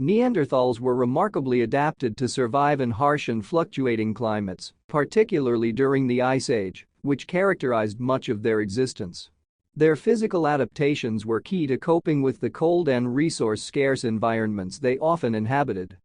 Neanderthals were remarkably adapted to survive in harsh and fluctuating climates, particularly during the Ice Age, which characterized much of their existence. Their physical adaptations were key to coping with the cold and resource-scarce environments they often inhabited.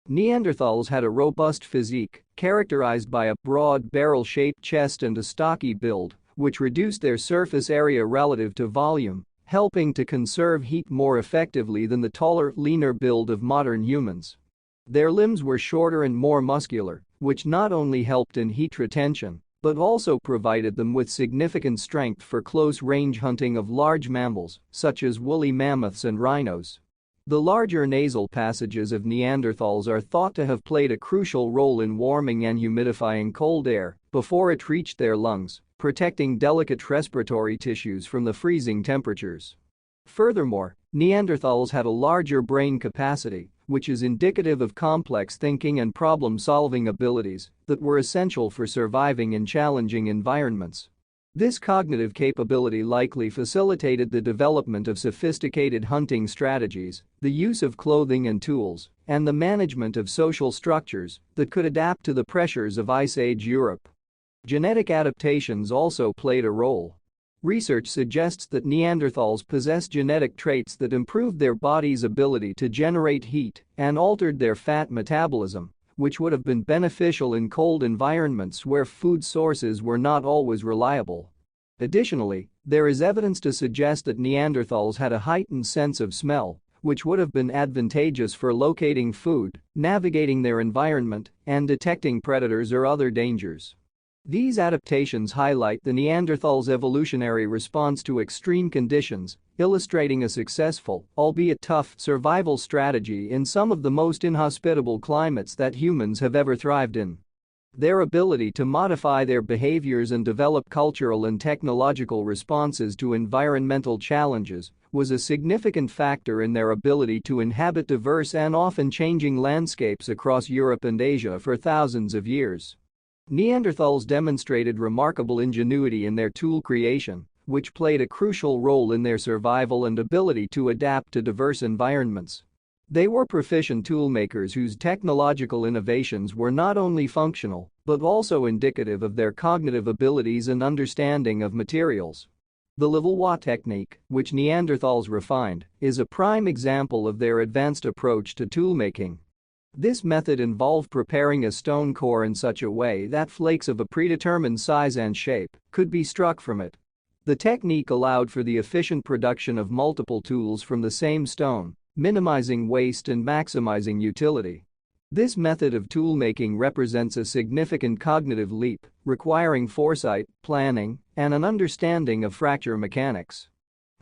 Neanderthals had a robust physique, characterized by a broad barrel-shaped chest and a stocky build, which reduced their surface area relative to volume, helping to conserve heat more effectively than the taller, leaner build of modern humans. Their limbs were shorter and more muscular, which not only helped in heat retention, but also provided them with significant strength for close-range hunting of large mammals, such as woolly mammoths and rhinos. The larger nasal passages of Neanderthals are thought to have played a crucial role in warming and humidifying cold air before it reached their lungs, protecting delicate respiratory tissues from the freezing temperatures. Furthermore, Neanderthals had a larger brain capacity, which is indicative of complex thinking and problem-solving abilities that were essential for surviving in challenging environments. This cognitive capability likely facilitated the development of sophisticated hunting strategies, the use of clothing and tools, and the management of social structures that could adapt to the pressures of Ice Age Europe. Genetic adaptations also played a role. Research suggests that Neanderthals possessed genetic traits that improved their body's ability to generate heat and altered their fat metabolism, which would have been beneficial in cold environments where food sources were not always reliable. Additionally, there is evidence to suggest that Neanderthals had a heightened sense of smell, which would have been advantageous for locating food, navigating their environment, and detecting predators or other dangers. These adaptations highlight the Neanderthals' evolutionary response to extreme conditions, illustrating a successful, albeit tough, survival strategy in some of the most inhospitable climates that humans have ever thrived in. Their ability to modify their behaviors and develop cultural and technological responses to environmental challenges was a significant factor in their ability to inhabit diverse and often changing landscapes across Europe and Asia for thousands of years. Neanderthals demonstrated remarkable ingenuity in their tool creation, which played a crucial role in their survival and ability to adapt to diverse environments. They were proficient toolmakers whose technological innovations were not only functional but also indicative of their cognitive abilities and understanding of materials. The Levallois technique, which Neanderthals refined, is a prime example of their advanced approach to toolmaking. This method involved preparing a stone core in such a way that flakes of a predetermined size and shape could be struck from it. The technique allowed for the efficient production of multiple tools from the same stone, minimizing waste and maximizing utility. This method of toolmaking represents a significant cognitive leap, requiring foresight, planning, and an understanding of fracture mechanics.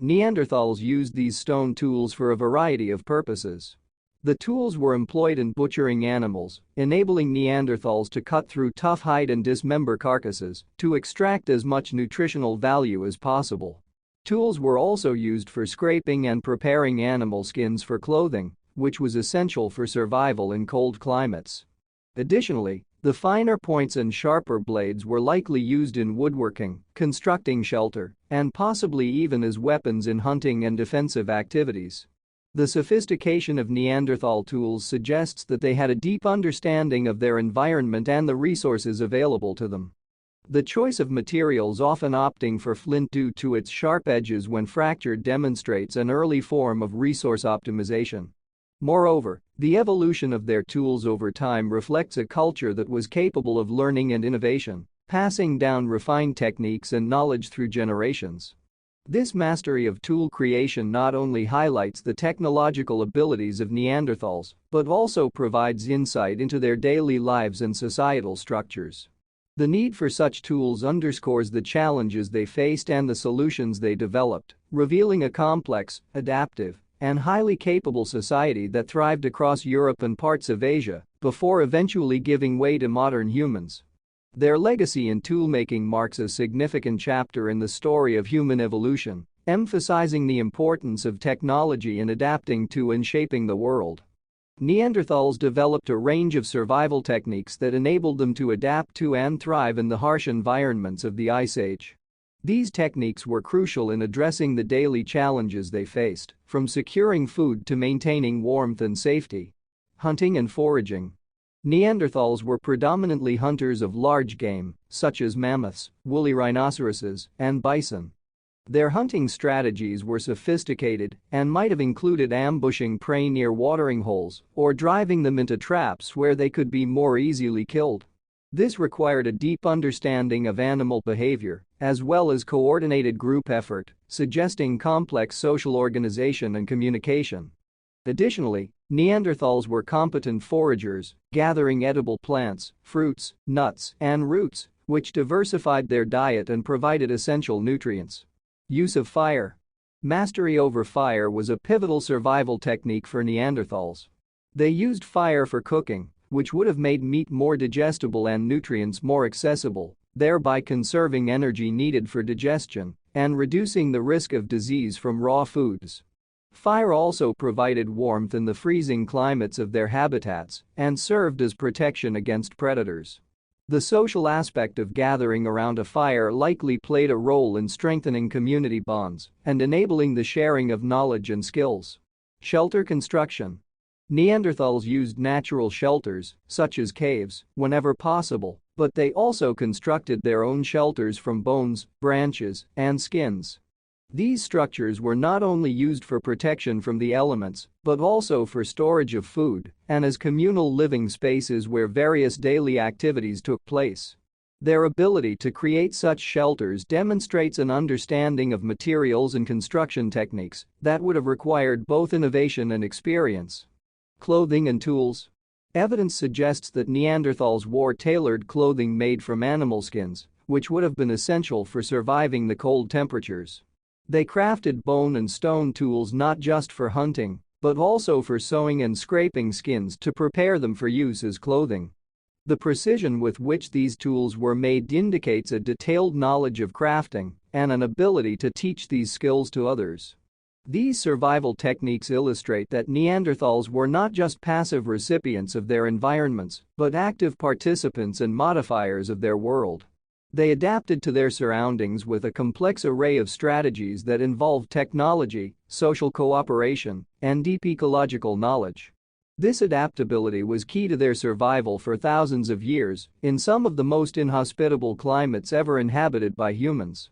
Neanderthals used these stone tools for a variety of purposes. The tools were employed in butchering animals, enabling Neanderthals to cut through tough hide and dismember carcasses to extract as much nutritional value as possible. Tools were also used for scraping and preparing animal skins for clothing, which was essential for survival in cold climates. Additionally, the finer points and sharper blades were likely used in woodworking, constructing shelter, and possibly even as weapons in hunting and defensive activities. The sophistication of Neanderthal tools suggests that they had a deep understanding of their environment and the resources available to them. The choice of materials, often opting for flint due to its sharp edges when fractured, demonstrates an early form of resource optimization. Moreover, the evolution of their tools over time reflects a culture that was capable of learning and innovation, passing down refined techniques and knowledge through generations. This mastery of tool creation not only highlights the technological abilities of Neanderthals, but also provides insight into their daily lives and societal structures. The need for such tools underscores the challenges they faced and the solutions they developed, revealing a complex, adaptive, and highly capable society that thrived across Europe and parts of Asia before eventually giving way to modern humans. Their legacy in toolmaking marks a significant chapter in the story of human evolution, emphasizing the importance of technology in adapting to and shaping the world. Neanderthals developed a range of survival techniques that enabled them to adapt to and thrive in the harsh environments of the Ice Age. These techniques were crucial in addressing the daily challenges they faced, from securing food to maintaining warmth and safety. Hunting and foraging. Neanderthals were predominantly hunters of large game, such as mammoths, woolly rhinoceroses, and bison. Their hunting strategies were sophisticated and might have included ambushing prey near watering holes or driving them into traps where they could be more easily killed. This required a deep understanding of animal behavior, as well as coordinated group effort, suggesting complex social organization and communication. Additionally, Neanderthals were competent foragers, gathering edible plants, fruits, nuts, and roots, which diversified their diet and provided essential nutrients. Use of fire. Mastery over fire was a pivotal survival technique for Neanderthals. They used fire for cooking, which would have made meat more digestible and nutrients more accessible, thereby conserving energy needed for digestion and reducing the risk of disease from raw foods. Fire also provided warmth in the freezing climates of their habitats and served as protection against predators. The social aspect of gathering around a fire likely played a role in strengthening community bonds and enabling the sharing of knowledge and skills. Shelter construction. Neanderthals used natural shelters, such as caves, whenever possible, but they also constructed their own shelters from bones, branches, and skins. These structures were not only used for protection from the elements, but also for storage of food and as communal living spaces where various daily activities took place. Their ability to create such shelters demonstrates an understanding of materials and construction techniques that would have required both innovation and experience. Clothing and tools. Evidence suggests that Neanderthals wore tailored clothing made from animal skins, which would have been essential for surviving the cold temperatures. They crafted bone and stone tools not just for hunting, but also for sewing and scraping skins to prepare them for use as clothing. The precision with which these tools were made indicates a detailed knowledge of crafting and an ability to teach these skills to others. These survival techniques illustrate that Neanderthals were not just passive recipients of their environments, but active participants and modifiers of their world. They adapted to their surroundings with a complex array of strategies that involved technology, social cooperation, and deep ecological knowledge. This adaptability was key to their survival for thousands of years in some of the most inhospitable climates ever inhabited by humans.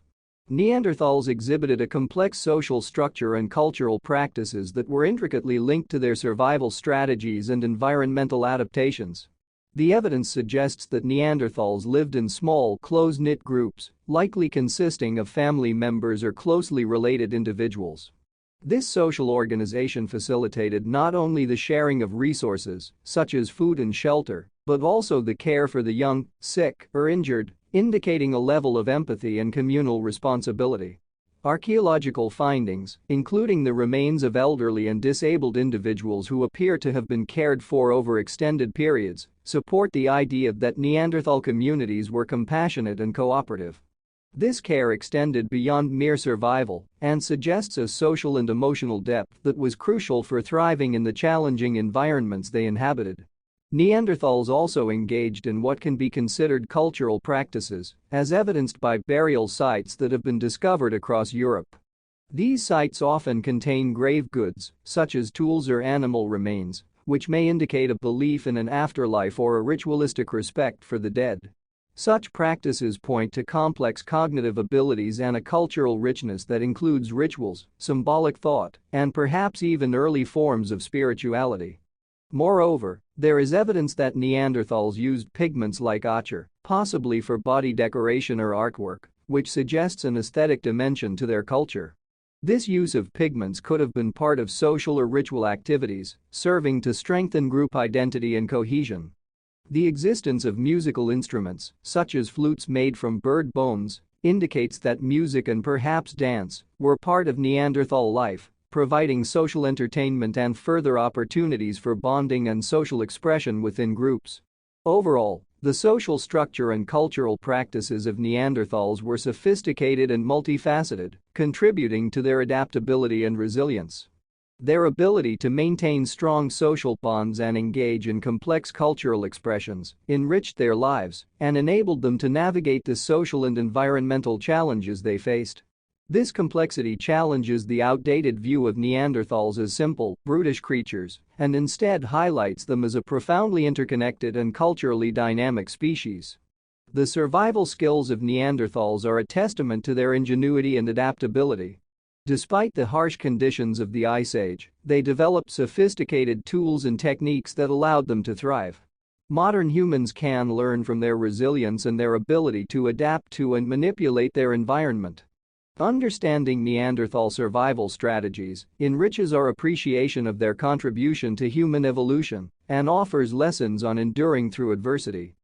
Neanderthals exhibited a complex social structure and cultural practices that were intricately linked to their survival strategies and environmental adaptations. The evidence suggests that Neanderthals lived in small, close-knit groups, likely consisting of family members or closely related individuals. This social organization facilitated not only the sharing of resources, such as food and shelter, but also the care for the young, sick, or injured, indicating a level of empathy and communal responsibility. Archaeological findings, including the remains of elderly and disabled individuals who appear to have been cared for over extended periods, support the idea that Neanderthal communities were compassionate and cooperative. This care extended beyond mere survival and suggests a social and emotional depth that was crucial for thriving in the challenging environments they inhabited. Neanderthals also engaged in what can be considered cultural practices, as evidenced by burial sites that have been discovered across Europe. These sites often contain grave goods, such as tools or animal remains, which may indicate a belief in an afterlife or a ritualistic respect for the dead. Such practices point to complex cognitive abilities and a cultural richness that includes rituals, symbolic thought, and perhaps even early forms of spirituality. Moreover, there is evidence that Neanderthals used pigments like ochre, possibly for body decoration or artwork, which suggests an aesthetic dimension to their culture. This use of pigments could have been part of social or ritual activities, serving to strengthen group identity and cohesion. The existence of musical instruments, such as flutes made from bird bones, indicates that music and perhaps dance were part of Neanderthal life, providing social entertainment and further opportunities for bonding and social expression within groups. Overall, the social structure and cultural practices of Neanderthals were sophisticated and multifaceted, contributing to their adaptability and resilience. Their ability to maintain strong social bonds and engage in complex cultural expressions enriched their lives and enabled them to navigate the social and environmental challenges they faced. This complexity challenges the outdated view of Neanderthals as simple, brutish creatures and instead highlights them as a profoundly interconnected and culturally dynamic species. The survival skills of Neanderthals are a testament to their ingenuity and adaptability. Despite the harsh conditions of the Ice Age, they developed sophisticated tools and techniques that allowed them to thrive. Modern humans can learn from their resilience and their ability to adapt to and manipulate their environment. Understanding Neanderthal survival strategies enriches our appreciation of their contribution to human evolution and offers lessons on enduring through adversity.